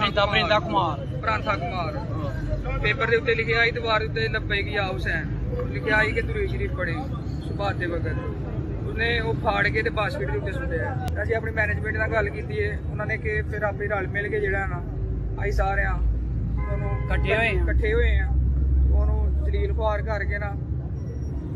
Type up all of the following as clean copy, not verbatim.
ਪਰਿੰਦਾ Kumar ਪ੍ਰਾਂਥਾ Kumar. Paper ਦੇ ਉੱਤੇ ਲਿਖਿਆ ਸੀ, ਦੀਵਾਰ ਉੱਤੇ ਲੱਬੈਕ ਯਾ ਹੁਸੈਨ ਲਿਖਿਆ ਸੀ ਕਿ ਦੁਰੂਦ ਸ਼ਰੀਫ ਪੜ੍ਹੇ ਸੁਭਾਤ ਦੇ ਵਕਤ। ਉਹਨੇ ਉਹ ਫਾੜ ਕੇ ਤੇ ਬਾਸਕਟ ਦੇ ਉੱਤੇ ਸੁੱਟਿਆ। ਅਸੀਂ ਆਪਣੀ ਮੈਨੇਜਮੈਂਟ ਨਾਲ ਗੱਲ ਕੀਤੀ ਹੈ, ਉਹਨਾਂ ਨੇ ਕਿ ਫਿਰ ਆਪੇ ਰਲ ਮਿਲ ਕੇ ਜਿਹੜਾ ਨਾ ਅਸੀਂ ਸਾਰਿਆਂ ਉਹਨੂੰ ਇਕੱਠੇ ਹੋਏ ਆ, ਉਹਨੂੰ ਜਲੀਲ ਖੁਆਰ ਕਰਕੇ ਨਾ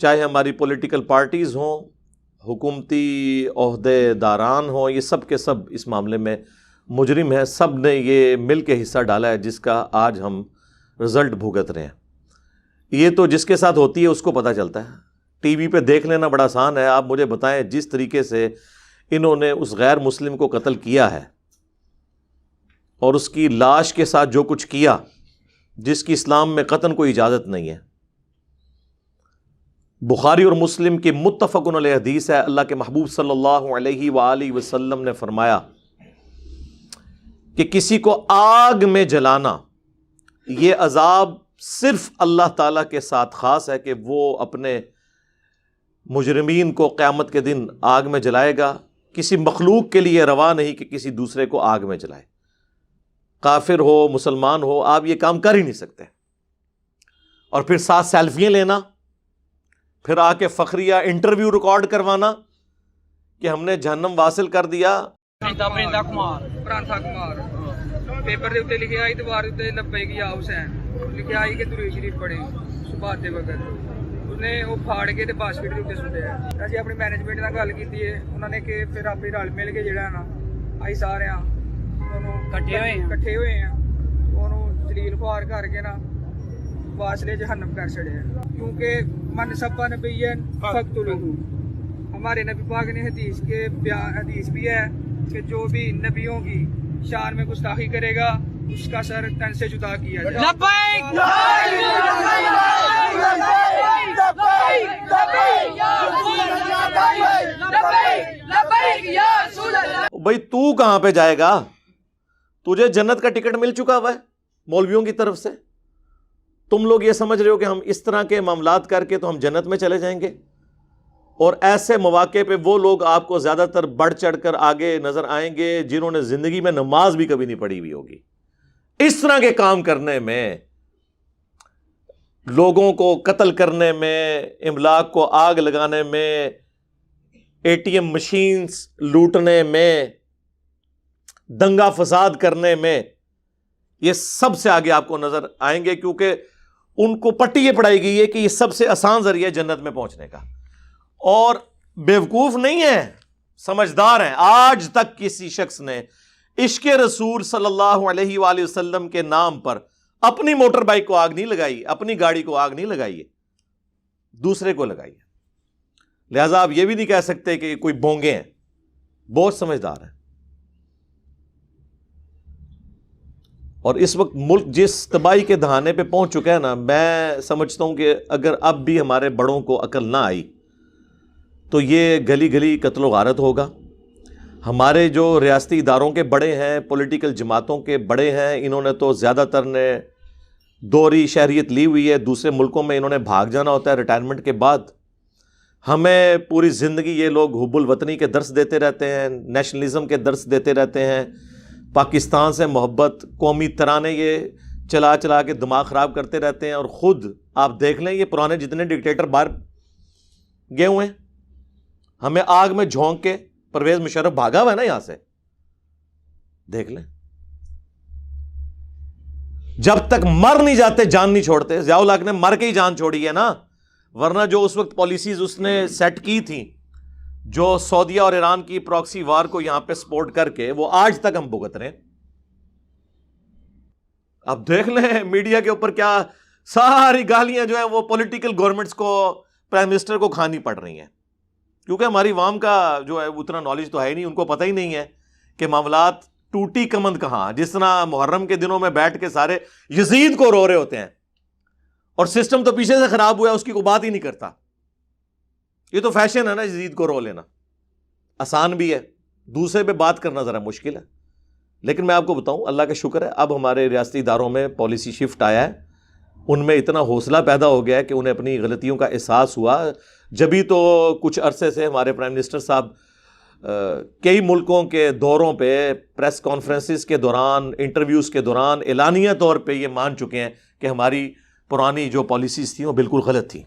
چاہے ہماری پولیٹیکل پارٹیز ہوں، حکومتی عہدے داران ہوں، یہ سب کے سب اس معاملے میں مجرم ہیں. سب نے یہ مل کے حصہ ڈالا ہے جس کا آج ہم رزلٹ بھگت رہے ہیں. یہ تو جس کے ساتھ ہوتی ہے اس کو پتہ چلتا ہے. ٹی وی پہ دیکھ لینا بڑا آسان ہے. آپ مجھے بتائیں جس طریقے سے انہوں نے اس غیر مسلم کو قتل کیا ہے اور اس کی لاش کے ساتھ جو کچھ کیا، جس کی اسلام میں قطعاً کوئی اجازت نہیں ہے. بخاری اور مسلم کی متفق علیہ حدیث ہے، اللہ کے محبوب صلی اللہ علیہ وآلہ وسلم نے فرمایا کہ کسی کو آگ میں جلانا یہ عذاب صرف اللہ تعالیٰ کے ساتھ خاص ہے کہ وہ اپنے مجرمین کو قیامت کے دن آگ میں جلائے گا. کسی مخلوق کے لیے روا نہیں کہ کسی دوسرے کو آگ میں جلائے. کافر ہو مسلمان ہو، آپ یہ کام کر ہی نہیں سکتے. اور پھر ساتھ سیلفیاں لینا، پھر آ کے فخریہ انٹرویو ریکارڈ کروانا کہ ہم نے جہنم واصل کر دیا. پرندہ کمار پرانتھا کمار پیپر دے اتنے لکھے آئی دیوار اتنے لبیک یا حسین لکھے آئی کہ درود شریف پڑھے صبح دے وقت. انہیں وہ پھاڑ کے باسکٹ کے اتنے سٹے ہیں. اسی اپنی مینجمنٹ نال گل کی ہے، انہوں نے کہ پھر آپ رل مل کے جڑا ہے نا آئی سارے کٹھے ہوئے ہیں انہوں جلیل خوار کر کے نا واصلے جہنم کر چھڑے ہیں. کیونکہ من سبا نبیًا فاقتلوہ، ہمارے نبی پاک نے حدیث بھی ہے کہ جو بھی نبیوں کی شان میں گستاخی کرے گا اس کا سر تن سے جدا کیا جائے. لبیک بھائی تو کہاں پہ جائے گا؟ تجھے جنت کا ٹکٹ مل چکا ہوا ہے مولویوں کی طرف سے. تم لوگ یہ سمجھ رہے ہو کہ ہم اس طرح کے معاملات کر کے تو ہم جنت میں چلے جائیں گے، اور ایسے مواقع پہ وہ لوگ آپ کو زیادہ تر بڑھ چڑھ کر آگے نظر آئیں گے جنہوں نے زندگی میں نماز بھی کبھی نہیں پڑھی ہوئی ہوگی. اس طرح کے کام کرنے میں، لوگوں کو قتل کرنے میں، املاک کو آگ لگانے میں، اے ٹی ایم مشینز لوٹنے میں، دنگا فساد کرنے میں، یہ سب سے آگے آپ کو نظر آئیں گے، کیونکہ ان کو پٹی یہ پڑھائی گئی ہے کہ یہ سب سے آسان ذریعہ جنت میں پہنچنے کا. اور بیوقوف نہیں ہے، سمجھدار ہیں. آج تک کسی شخص نے عشق رسول صلی اللہ علیہ وآلہ وسلم کے نام پر اپنی موٹر بائک کو آگ نہیں لگائی، اپنی گاڑی کو آگ نہیں لگائی ہے، دوسرے کو لگائی ہے. لہذا آپ یہ بھی نہیں کہہ سکتے کہ کوئی بونگے ہیں، بہت سمجھدار ہیں. اور اس وقت ملک جس تباہی کے دہانے پہ پہنچ چکا ہے نا، میں سمجھتا ہوں کہ اگر اب بھی ہمارے بڑوں کو عقل نہ آئی تو یہ گلی گلی قتل و غارت ہوگا. ہمارے جو ریاستی اداروں کے بڑے ہیں، پولیٹیکل جماعتوں کے بڑے ہیں، انہوں نے تو زیادہ تر نے دوہری شہریت لی ہوئی ہے. دوسرے ملکوں میں انہوں نے بھاگ جانا ہوتا ہے ریٹائرمنٹ کے بعد. ہمیں پوری زندگی یہ لوگ حب الوطنی کے درس دیتے رہتے ہیں، نیشنلزم کے درس دیتے رہتے ہیں، پاکستان سے محبت، قومی ترانے یہ چلا چلا کے دماغ خراب کرتے رہتے ہیں. اور خود آپ دیکھ لیں یہ پرانے جتنے ڈکٹیٹر باہر گئے ہوئے ہیں، ہمیں آگ میں جھونک کے پرویز مشرف بھاگا ہوا ہے نا یہاں سے، دیکھ لیں. جب تک مر نہیں جاتے جان نہیں چھوڑتے. ضیاء الحق نے مر کے ہی جان چھوڑی ہے نا، ورنہ جو اس وقت پالیسیز اس نے سیٹ کی تھیں، جو سعودیہ اور ایران کی پراکسی وار کو یہاں پہ سپورٹ کر کے، وہ آج تک ہم بھگت رہے ہیں. اب دیکھ لیں میڈیا کے اوپر کیا ساری گالیاں جو ہیں وہ پولیٹیکل گورنمنٹس کو، پرائم منسٹر کو کھانی پڑ رہی ہیں، کیونکہ ہماری عوام کا جو ہے اتنا نالج تو ہے ہی نہیں. ان کو پتہ ہی نہیں ہے کہ معاملات ٹوٹی کمند کہاں. جس طرح محرم کے دنوں میں بیٹھ کے سارے یزید کو رو رہے ہوتے ہیں، اور سسٹم تو پیچھے سے خراب ہوا ہے، اس کی کوئی بات ہی نہیں کرتا. یہ تو فیشن ہے نا یزید کو رو لینا، آسان بھی ہے، دوسرے پہ بات کرنا ذرا مشکل ہے. لیکن میں آپ کو بتاؤں اللہ کا شکر ہے اب ہمارے ریاستی اداروں میں پالیسی شفٹ آیا ہے، ان میں اتنا حوصلہ پیدا ہو گیا ہے کہ انہیں اپنی غلطیوں کا احساس ہوا. جبھی تو کچھ عرصے سے ہمارے پرائم منسٹر صاحب کئی ملکوں کے دوروں پہ، پریس کانفرنسز کے دوران، انٹرویوز کے دوران اعلانیہ طور پہ یہ مان چکے ہیں کہ ہماری پرانی جو پالیسیز تھیں وہ بالکل غلط تھیں.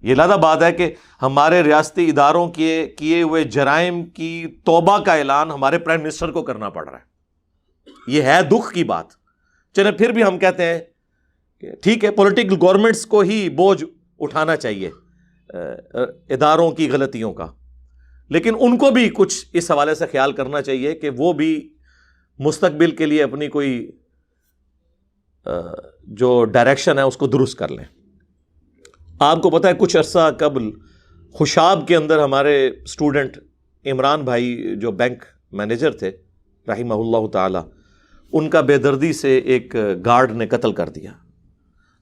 یہ لادہ بات ہے کہ ہمارے ریاستی اداروں کے کیے ہوئے جرائم کی توبہ کا اعلان ہمارے پرائم منسٹر کو کرنا پڑ رہا ہے. یہ ہے دکھ کی بات. چلے پھر بھی ہم کہتے ہیں کہ ٹھیک ہے، پولیٹیکل گورنمنٹس کو ہی بوجھ اٹھانا چاہیے اداروں کی غلطیوں کا، لیکن ان کو بھی کچھ اس حوالے سے خیال کرنا چاہیے کہ وہ بھی مستقبل کے لیے اپنی کوئی جو ڈائریکشن ہے اس کو درست کر لیں۔ آپ کو پتہ ہے کچھ عرصہ قبل خوشاب کے اندر ہمارے اسٹوڈنٹ عمران بھائی جو بینک مینیجر تھے رحمہ اللہ تعالی، ان کا بے دردی سے ایک گارڈ نے قتل کر دیا۔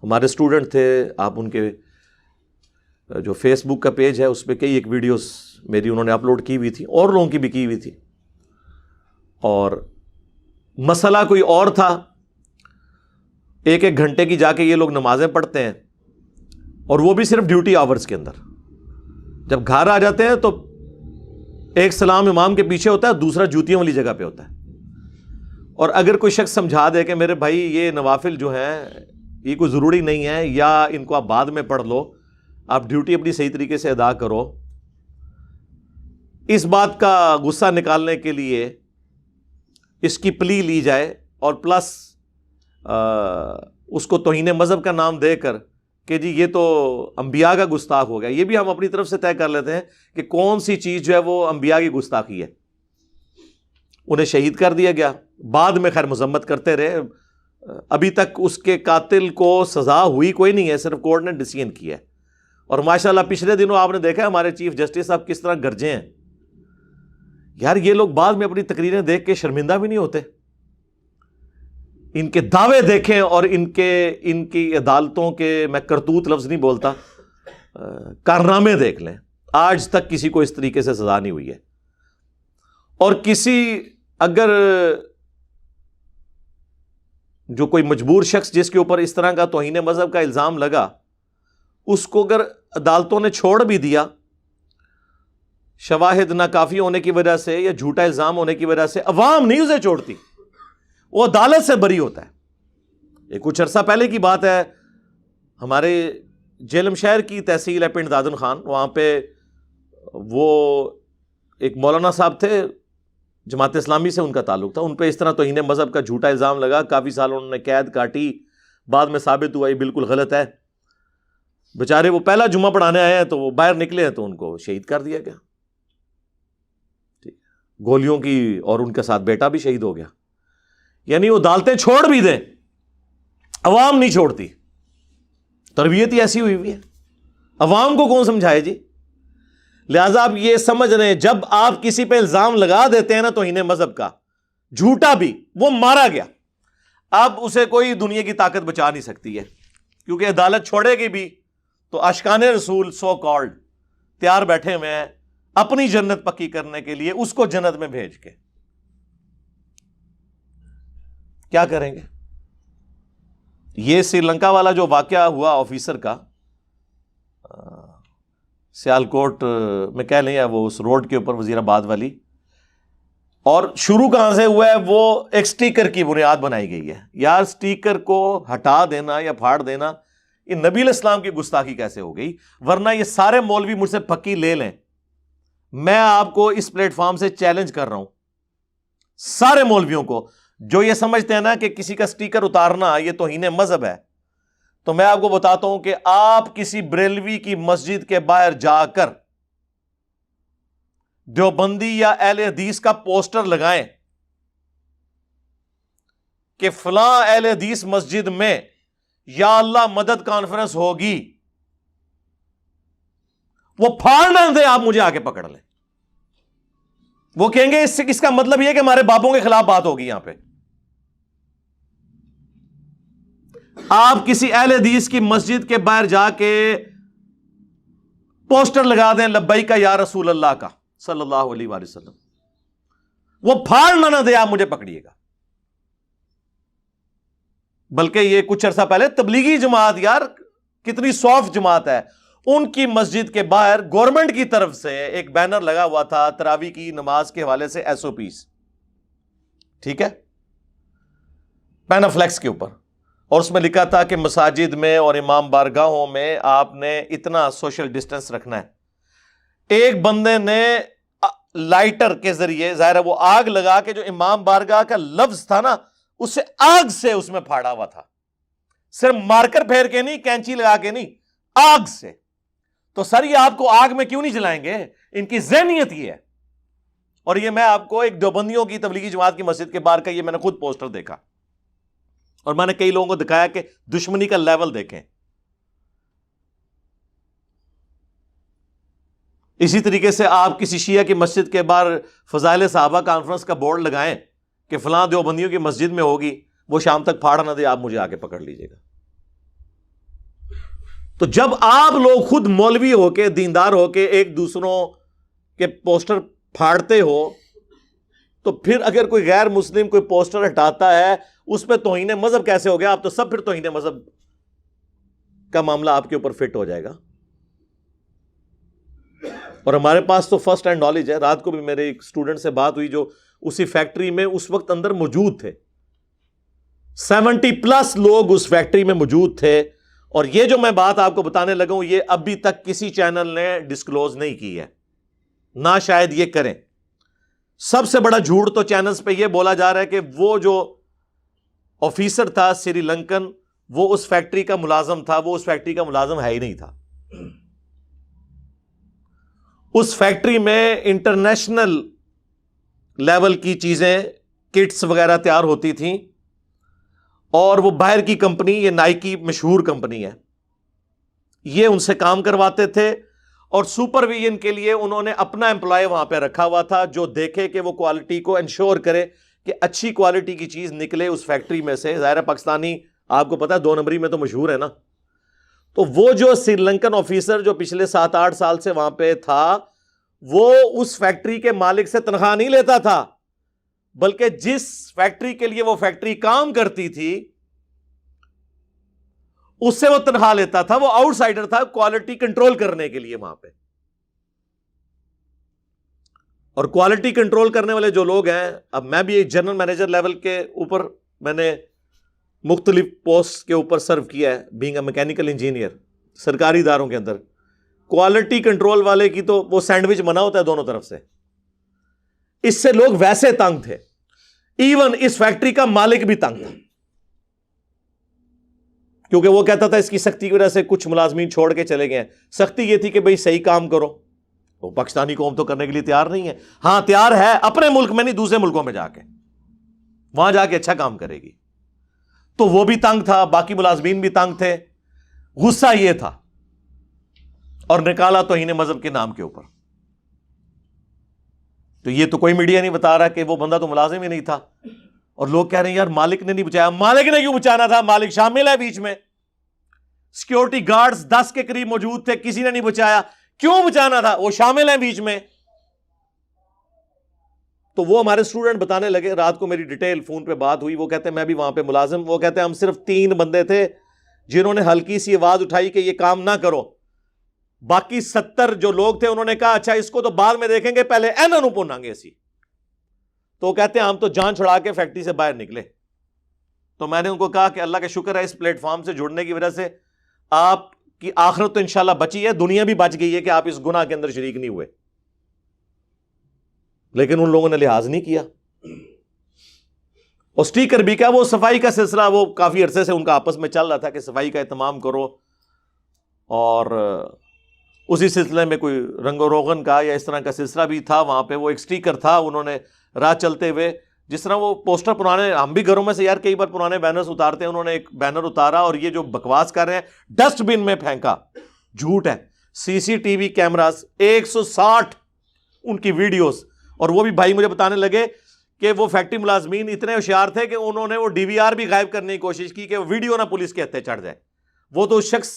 ہمارے اسٹوڈنٹ تھے، آپ ان کے جو فیس بک کا پیج ہے اس پہ کئی ایک ویڈیوز میری انہوں نے اپلوڈ کی ہوئی تھی، اور لوگوں کی بھی کی ہوئی تھی، اور مسئلہ کوئی اور تھا۔ ایک ایک گھنٹے کی جا کے یہ لوگ نمازیں پڑھتے ہیں، اور وہ بھی صرف ڈیوٹی آورز کے اندر۔ جب گھر آ جاتے ہیں تو ایک سلام امام کے پیچھے ہوتا ہے، دوسرا جوتیوں والی جگہ پہ ہوتا ہے۔ اور اگر کوئی شخص سمجھا دے کہ میرے بھائی یہ نوافل جو ہیں یہ کوئی ضروری نہیں ہے، یا ان کو آپ بعد میں پڑھ لو، آپ ڈیوٹی اپنی صحیح طریقے سے ادا کرو، اس بات کا غصہ نکالنے کے لیے اس کی پلی لی جائے، اور پلس اس کو توہین مذہب کا نام دے کر کہ جی یہ تو انبیاء کا گستاخ ہو گیا۔ یہ بھی ہم اپنی طرف سے طے کر لیتے ہیں کہ کون سی چیز جو ہے وہ انبیاء کی گستاخی ہے۔ انہیں شہید کر دیا گیا، بعد میں خیر مذمت کرتے رہے، ابھی تک اس کے قاتل کو سزا ہوئی کوئی نہیں ہے، صرف کورٹ نے ڈیسیژن کیا ہے۔ اور ماشاءاللہ پچھلے دنوں آپ نے دیکھا ہمارے چیف جسٹس صاحب کس طرح گرجے ہیں۔ یار یہ لوگ بعد میں اپنی تقریریں دیکھ کے شرمندہ بھی نہیں ہوتے؟ ان کے دعوے دیکھیں اور ان کی عدالتوں کے، میں کرتوت لفظ نہیں بولتا، کارنامے دیکھ لیں۔ آج تک کسی کو اس طریقے سے سزا نہیں ہوئی ہے۔ اور کسی اگر جو کوئی مجبور شخص جس کے اوپر اس طرح کا توہین مذہب کا الزام لگا، اس کو اگر عدالتوں نے چھوڑ بھی دیا شواہد ناکافی ہونے کی وجہ سے یا جھوٹا الزام ہونے کی وجہ سے، عوام نہیں اسے چھوڑتی، وہ عدالت سے بری ہوتا ہے۔ یہ کچھ عرصہ پہلے کی بات ہے، ہمارے جیلم شہر کی تحصیل ہے پنڈ دادن خان، وہاں پہ وہ ایک مولانا صاحب تھے، جماعت اسلامی سے ان کا تعلق تھا، ان پہ اس طرح توہین مذہب کا جھوٹا الزام لگا، کافی سال انہوں نے قید کاٹی، بعد میں ثابت ہوا یہ بالکل غلط ہے۔ بیچارے وہ پہلا جمعہ پڑھانے آئے ہیں تو وہ باہر نکلے ہیں تو ان کو شہید کر دیا گیا، گولیوں کی، اور ان کے ساتھ بیٹا بھی شہید ہو گیا۔ یعنی وہ عدالتیں چھوڑ بھی دیں، عوام نہیں چھوڑتی۔ تربیت ہی ایسی ہوئی ہے، عوام کو کون سمجھائے جی؟ لہٰذا آپ یہ سمجھ رہے ہیں جب آپ کسی پہ الزام لگا دیتے ہیں نا توہین مذہب کا، جھوٹا بھی، وہ مارا گیا، اب اسے کوئی دنیا کی طاقت بچا نہیں سکتی ہے، کیونکہ عدالت چھوڑے گی بھی تو اشکان رسول سو کالڈ تیار بیٹھے ہوئے ہیں اپنی جنت پکی کرنے کے لیے، اس کو جنت میں بھیج کے کیا کریں گے؟ یہ سری لنکا والا جو واقعہ ہوا آفیسر کا، سیالکوٹ میں کہہ لیں، وہ اس روڈ کے اوپر وزیر آباد والی، اور شروع کہاں سے ہوا ہے؟ وہ ایک سٹیکر کی بنیاد بنائی گئی ہے۔ یار سٹیکر کو ہٹا دینا یا پھاڑ دینا، یہ نبی علیہ السلام کی گستاخی کیسے ہو گئی؟ ورنہ یہ سارے مولوی مجھ سے پکی لے لیں، میں آپ کو اس پلیٹ فارم سے چیلنج کر رہا ہوں، سارے مولویوں کو جو یہ سمجھتے ہیں نا کہ کسی کا سٹیکر اتارنا یہ توہین مذہب ہے، تو میں آپ کو بتاتا ہوں کہ آپ کسی بریلوی کی مسجد کے باہر جا کر دیوبندی یا اہل حدیث کا پوسٹر لگائیں کہ فلاں اہل حدیث مسجد میں یا اللہ مدد کانفرنس ہوگی، وہ پھاڑ نہ دیں، آپ مجھے آ کے پکڑ لیں۔ وہ کہیں گے اس کا مطلب یہ کہ ہمارے باپوں کے خلاف بات ہوگی۔ یہاں پہ آپ کسی اہل حدیث کی مسجد کے باہر جا کے پوسٹر لگا دیں لبیک یا رسول اللہ کا صلی اللہ علیہ وآلہ وسلم، وہ پھاڑ نہ دے، آپ مجھے پکڑیے گا۔ بلکہ یہ کچھ عرصہ پہلے تبلیغی جماعت، یار کتنی سافٹ جماعت ہے، ان کی مسجد کے باہر گورنمنٹ کی طرف سے ایک بینر لگا ہوا تھا تراویح کی نماز کے حوالے سے SOPs، ٹھیک ہے، پینافلیکس کے اوپر، اور اس میں لکھا تھا کہ مساجد میں اور امام بارگاہوں میں آپ نے اتنا سوشل ڈسٹینس رکھنا ہے۔ ایک بندے نے لائٹر کے ذریعے، ظاہر ہے وہ آگ لگا کے جو امام بارگاہ کا لفظ تھا نا، اسے آگ سے اس میں پھاڑا ہوا تھا، صرف مارکر پھیر کے نہیں، کینچی لگا کے نہیں، آگ سے. تو سر یہ آپ کو آگ میں کیوں نہیں جلائیں گے؟ ان کی ذہنیت یہ ہے. اور یہ میں آپ کو ایک دیوبندیوں کی تبلیغی جماعت کی مسجد کے باہر کا یہ میں نے خود پوسٹر دیکھا اور میں نے کئی لوگوں کو دکھایا کہ دشمنی کا لیول دیکھیں. اسی طریقے سے آپ کسی شیعہ کی مسجد کے باہر فضائل صحابہ کانفرنس کا بورڈ لگائیں کہ فلاں دیوبندیوں کی مسجد میں ہوگی، وہ شام تک پھاڑا نہ دے، آپ مجھے آ کے پکڑ لیجئے گا. تو جب آپ لوگ خود مولوی ہو کے دیندار ہو کے ایک دوسروں کے پوسٹر پھاڑتے ہو، تو پھر اگر کوئی غیر مسلم کوئی پوسٹر ہٹاتا ہے اس پہ توہین مذہب کیسے ہو گیا؟ آپ تو سب پھر توہین مذہب کا معاملہ آپ کے اوپر فٹ ہو جائے گا. اور ہمارے پاس تو فرسٹ ہینڈ نالج ہے. رات کو بھی میرے ایک اسٹوڈنٹ سے بات ہوئی جو اسی فیکٹری میں اس وقت اندر موجود تھے. 70+ لوگ اس فیکٹری میں موجود تھے. اور یہ جو میں بات آپ کو بتانے لگا ہوں، یہ ابھی تک کسی چینل نے ڈسکلوز نہیں کی ہے، نہ شاید یہ کریں. سب سے بڑا جھوٹ تو چینلز پہ یہ بولا جا رہا ہے کہ وہ جو آفیسر تھا سری لنکن، وہ اس فیکٹری کا ملازم تھا. وہ اس فیکٹری کا ملازم ہے ہی نہیں تھا. اس فیکٹری میں انٹرنیشنل لیول کی چیزیں، کٹس وغیرہ تیار ہوتی تھیں، اور وہ باہر کی کمپنی، یہ نائکی مشہور کمپنی ہے، یہ ان سے کام کرواتے تھے. اور سپرویژن کے لیے انہوں نے اپنا امپلائی وہاں پہ رکھا ہوا تھا جو دیکھے کہ وہ کوالٹی کو انشور کرے کہ اچھی کوالٹی کی چیز نکلے اس فیکٹری میں سے. ظاہر پاکستانی آپ کو پتا 2 نمبری میں تو مشہور ہے نا. تو وہ جو سری لنکن آفیسر جو پچھلے 7-8 سال سے وہاں پہ تھا، وہ اس فیکٹری کے مالک سے تنخواہ نہیں لیتا تھا، بلکہ جس فیکٹری کے لیے وہ فیکٹری کام کرتی تھی اس سے وہ تنخواہ لیتا تھا. وہ آؤٹ سائڈر تھا کوالٹی کنٹرول کرنے کے لیے وہاں پہ. اور کوالٹی کنٹرول کرنے والے جو لوگ ہیں، اب میں بھی ایک جنرل مینیجر لیول کے اوپر میں نے مختلف پوسٹ کے اوپر سرو کیا ہے، بینگ اے میکینیکل انجینئر سرکاری اداروں کے اندر. کوالٹی کنٹرول والے کی تو وہ سینڈوچ بنا ہوتا ہے دونوں طرف سے. اس سے لوگ ویسے تنگ تھے، ایون اس فیکٹری کا مالک بھی تنگ تھا، کیونکہ وہ کہتا تھا اس کی سختی کی وجہ سے کچھ ملازمین چھوڑ کے چلے گئے ہیں. سختی یہ تھی کہ بھئی صحیح کام کرو. وہ پاکستانی قوم تو کرنے کے لیے تیار نہیں ہے. ہاں تیار ہے، اپنے ملک میں نہیں، دوسرے ملکوں میں جا کے، وہاں جا کے اچھا کام کرے گی. تو وہ بھی تنگ تھا، باقی ملازمین بھی تنگ تھے. غصہ یہ تھا اور نکالا توہین مذہب کے نام کے اوپر. تو یہ تو کوئی میڈیا نہیں بتا رہا کہ وہ بندہ تو ملازم ہی نہیں تھا. اور لوگ کہہ رہے ہیں یار مالک نے نہیں بچایا. مالک نے کیوں بچانا تھا؟ مالک شامل ہے بیچ میں. سیکیورٹی گارڈز 10 کے قریب موجود تھے، کسی نے نہیں بچایا. کیوں بچانا تھا؟ وہ شامل ہیں بیچ میں. تو وہ ہمارے اسٹوڈنٹ بتانے لگے، رات کو میری ڈیٹیل فون پہ بات ہوئی. وہ کہتے ہیں میں بھی وہاں پہ ملازم. وہ کہتے ہیں ہم صرف 3 بندے تھے جنہوں نے ہلکی سی آواز اٹھائی کہ یہ کام نہ کرو. باقی 70 جو لوگ تھے انہوں نے کہا اچھا اس کو تو بعد میں دیکھیں گے، پہلے اینوں پونیں گے اسی. تو کہتے ہیں ہم تو جان چھڑا کے فیکٹری سے باہر نکلے. تو میں نے ان کو کہا کہ اللہ کا شکر ہے اس پلیٹ فارم سے جڑنے کی وجہ سے آپ کی آخرت تو انشاءاللہ بچی ہے، دنیا بھی بچ گئی ہے کہ آپ اس گناہ کے اندر شریک نہیں ہوئے. لیکن ان لوگوں نے لحاظ نہیں کیا. اور سٹیکر بھی کیا، وہ صفائی کا سلسلہ وہ کافی عرصے سے ان کا آپس میں چل رہا تھا کہ صفائی کا اہتمام کرو. اور اسی سلسلے میں کوئی رنگ و روغن کا یا اس طرح کا سلسلہ بھی تھا. وہاں پہ وہ ایک سٹیکر تھا، انہوں نے راہ چلتے ہوئے جس طرح وہ پوسٹر پرانے، ہم بھی گھروں میں سے یار کئی بار پرانے بینرز اتارتے ہیں، انہوں نے ایک بینر اتارا اور یہ جو بکواس کر رہے ہیں ڈسٹ بن میں پھینکا. جھوٹ ہے. CCTV کیمراز 160 ان کی ویڈیوز. اور وہ بھی بھائی مجھے بتانے لگے کہ وہ فیکٹری ملازمین اتنے ہوشیار تھے کہ انہوں نے وہ DVR بھی غائب کرنے کی کوشش کی کہ وہ ویڈیو نہ پولیس کے ہتھے چڑھ جائے. وہ تو اس شخص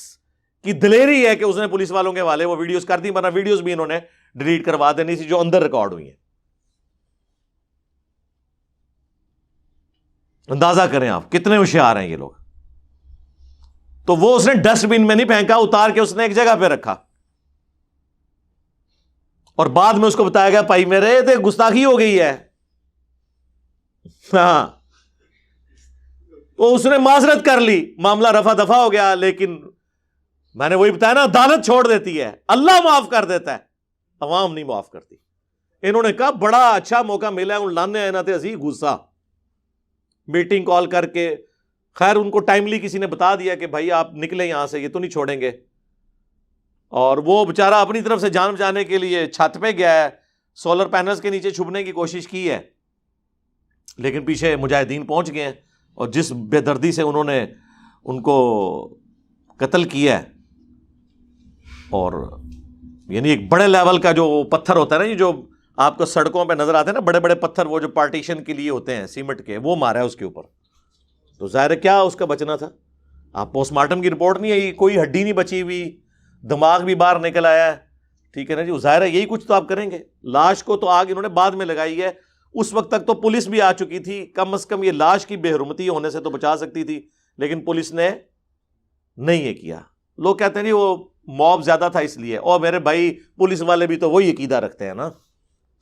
کی دلیری ہے کہ اس نے پولیس والوں کے والے وہ ویڈیوز کر دی، ورنہ ویڈیوز بھی انہوں نے ڈیلیٹ کروا دینی تھی جو اندر ریکارڈ ہوئی ہیں. اندازہ کریں آپ کتنے ہوشیار ہیں یہ لوگ. تو وہ اس نے ڈسٹ بن میں نہیں پھینکا، اتار کے اس نے ایک جگہ پہ رکھا. اور بعد میں اس کو بتایا گیا بھائی میرے تو گستاخی ہو گئی ہے. ہاں تو اس نے معذرت کر لی، معاملہ رفع دفع ہو گیا. لیکن میں نے وہی بتایا نا، عدالت چھوڑ دیتی ہے، اللہ معاف کر دیتا ہے، عوام نہیں معاف کرتی. انہوں نے کہا بڑا اچھا موقع ملا ہے، ان لانے آئے نہ تھے اسی غصہ میٹنگ کال کر کے. خیر ان کو ٹائملی کسی نے بتا دیا کہ بھائی آپ نکلیں یہاں سے، یہ تو نہیں چھوڑیں گے. اور وہ بیچارہ اپنی طرف سے جان بچانے کے لیے چھت پہ گیا ہے, سولر پینلز کے نیچے چھپنے کی کوشش کی ہے, لیکن پیچھے مجاہدین پہنچ گئے ہیں اور جس بے دردی سے انہوں نے ان کو قتل کیا ہے. اور یعنی ایک بڑے لیول کا جو پتھر ہوتا ہے نا, یہ جو آپ کو سڑکوں پہ نظر آتے ہیں نا, بڑے بڑے پتھر وہ جو پارٹیشن کے لیے ہوتے ہیں سیمنٹ کے, وہ مارا ہے اس کے اوپر. تو ظاہر ہے کیا اس کا بچنا تھا. آپ پوسٹ مارٹم کی رپورٹ نہیں آئی, کوئی ہڈی نہیں بچی ہوئی, دماغ بھی باہر نکل آیا ہے, ٹھیک ہے نا جی. ظاہر ہے یہی کچھ تو آپ کریں گے. لاش کو تو آگ انہوں نے بعد میں لگائی ہے, اس وقت تک تو پولیس بھی آ چکی تھی, کم از کم یہ لاش کی بے حرمتی ہونے سے تو بچا سکتی تھی, لیکن پولیس نے نہیں یہ کیا. لوگ کہتے ہیں جی وہ موب زیادہ تھا اس لیے, اور میرے بھائی پولیس والے بھی تو وہی عقیدہ رکھتے ہیں نا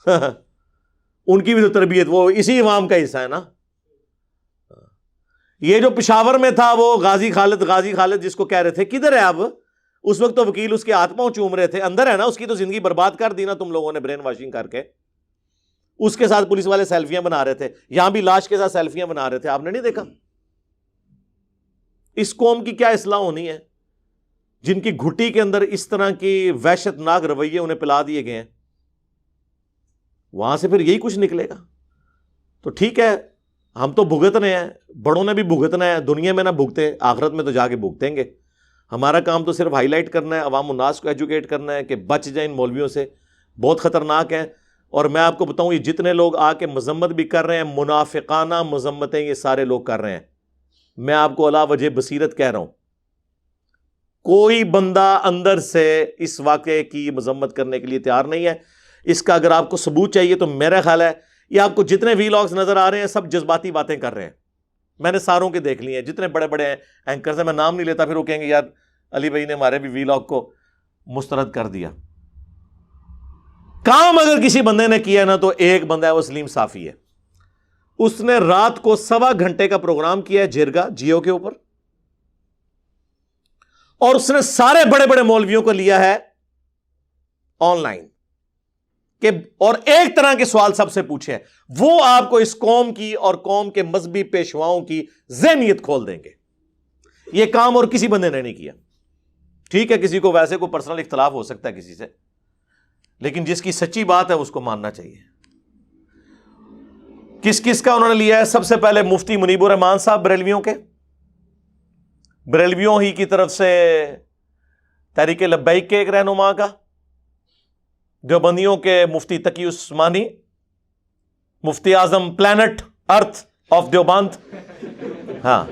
ان کی بھی تو تربیت وہ اسی عوام کا حصہ ہے نا. یہ جو پشاور میں تھا وہ غازی خالد جس کو کہہ رہے تھے کدھر ہے اب, اس وقت تو وکیل اس کے ہاتھ پاؤں چوم رہے تھے, اندر ہے نا, اس کی تو زندگی برباد کر دی نا تم لوگوں نے برین واشنگ کر کے. اس کے ساتھ پولیس والے سیلفیاں بنا رہے تھے, یہاں بھی لاش کے ساتھ سیلفیاں بنا رہے تھے, آپ نے نہیں دیکھا. اس قوم کی کیا اصلاح ہونی ہے جن کی گھٹی کے اندر اس طرح کی وحشت ناک رویے انہیں پلا دیے گئے ہیں, وہاں سے پھر یہی کچھ نکلے گا. تو ٹھیک ہے, ہم تو بھگتنے ہیں, بڑوں نے بھی بھگتنا ہے, دنیا میں نہ بھگتے آخرت میں تو جا کے بھگتیں گے. ہمارا کام تو صرف ہائی لائٹ کرنا ہے, عوام الناس کو ایجوکیٹ کرنا ہے کہ بچ جائیں ان مولویوں سے, بہت خطرناک ہیں. اور میں آپ کو بتاؤں یہ جتنے لوگ آ کے مذمت بھی کر رہے ہیں, منافقانہ مذمتیں یہ سارے لوگ کر رہے ہیں. میں آپ کو علا وجہ بصیرت کہہ رہا ہوں, کوئی بندہ اندر سے اس واقعے کی مذمت کرنے کے لیے تیار نہیں ہے. اس کا اگر آپ کو ثبوت چاہیے تو میرا خیال ہے یہ آپ کو جتنے وی لاگز نظر آ رہے ہیں سب جذباتی باتیں کر رہے ہیں. میں نے ساروں کے دیکھ لیے ہیں, جتنے بڑے بڑے اینکرز ہیں, میں نام نہیں لیتا, پھر وہ کہیں گے یار علی بھائی نے ہمارے بھی وی لاگ کو مسترد کر دیا. کام اگر کسی بندے نے کیا نا تو ایک بندہ ہے, وہ سلیم صافی ہے. اس نے رات کو 1.25 گھنٹے کا پروگرام کیا ہے جرگا جیو کے اوپر, اور اس نے سارے بڑے بڑے مولویوں کو لیا ہے آن لائن کہ, اور ایک طرح کے سوال سب سے پوچھے ہیں, وہ آپ کو اس قوم کی اور قوم کے مذہبی پیشواؤں کی ذہنیت کھول دیں گے. یہ کام اور کسی بندے نے نہیں کیا. ٹھیک ہے کسی کو ویسے کوئی پرسنل اختلاف ہو سکتا ہے کسی سے, لیکن جس کی سچی بات ہے اس کو ماننا چاہیے. کس کس کا انہوں نے لیا ہے؟ سب سے پہلے مفتی منیب الرحمان صاحب بریلویوں کے, بریلویوں ہی کی طرف سے تحریک لبیک کے ایک رہنما کا, دیوبندیوں کے مفتی تقی عثمانی, مفتی اعظم پلانٹ ارتھ آف دیوبند, ہاں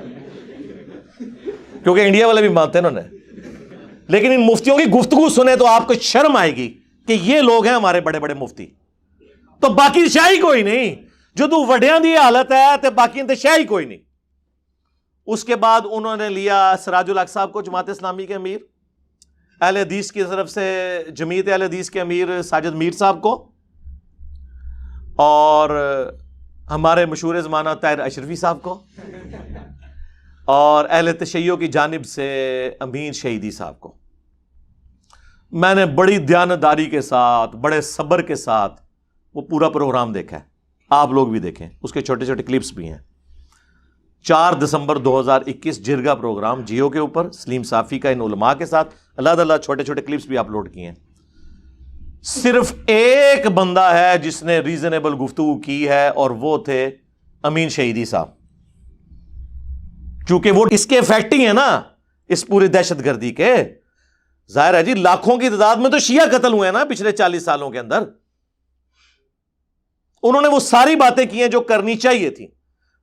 کیونکہ انڈیا والے بھی مانتے ہیں انہوں نے. لیکن ان مفتیوں کی گفتگو سنے تو آپ کو شرم آئے گی کہ یہ لوگ ہیں ہمارے بڑے بڑے مفتی. تو باقی شاہی کوئی نہیں, جو تو وڈیاں دی حالت ہے تو باقی انتشاہی کوئی نہیں. اس کے بعد انہوں نے لیا سراج الحق صاحب کو, جماعت اسلامی کے امیر, اہل حدیث کی طرف سے جمعیت اہل حدیث کے امیر ساجد میر صاحب کو, اور ہمارے مشہور زمانہ طاہر اشرفی صاحب کو, اور اہل تشیع کی جانب سے امین شہیدی صاحب کو. میں نے بڑی دیانتداری کے ساتھ, بڑے صبر کے ساتھ وہ پورا پروگرام دیکھا ہے, آپ لوگ بھی دیکھیں, اس کے چھوٹے چھوٹے کلپس بھی ہیں. 4 دسمبر 2021 جرگا پروگرام جیو کے اوپر سلیم صافی کا ان علماء کے ساتھ, اللہ تعالیٰ چھوٹے چھوٹے کلپس بھی اپلوڈ کیے ہیں. صرف ایک بندہ ہے جس نے ریزنیبل گفتگو کی ہے, اور وہ تھے امین شہیدی صاحب, چونکہ وہ اس کے افیکٹنگ ہے نا اس پوری دہشت گردی کے. ظاہر ہے جی لاکھوں کی تعداد میں تو شیعہ قتل ہوئے ہیں نا پچھلے 40 سالوں کے اندر. انہوں نے وہ ساری باتیں کی ہیں جو کرنی چاہیے تھی,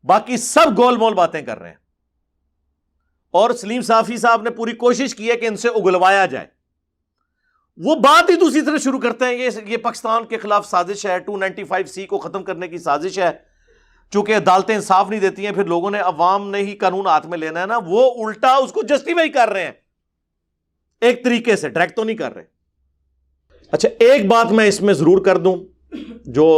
باقی سب گول مول باتیں کر رہے ہیں. اور سلیم صافی صاحب نے پوری کوشش کی ہے کہ ان سے اگلوایا جائے. وہ بات ہی دوسری طرح شروع کرتے ہیں, یہ پاکستان کے خلاف سازش ہے, 295C کو ختم کرنے کی سازش ہے. چونکہ عدالتیں انصاف نہیں دیتی ہیں, پھر لوگوں نے عوام نے ہی قانون ہاتھ میں لینا ہے نا, وہ الٹا اس کو جسٹیفائی کر رہے ہیں ایک طریقے سے, ڈائریکٹ تو نہیں کر رہے. اچھا ایک بات میں اس میں ضرور کر دوں جو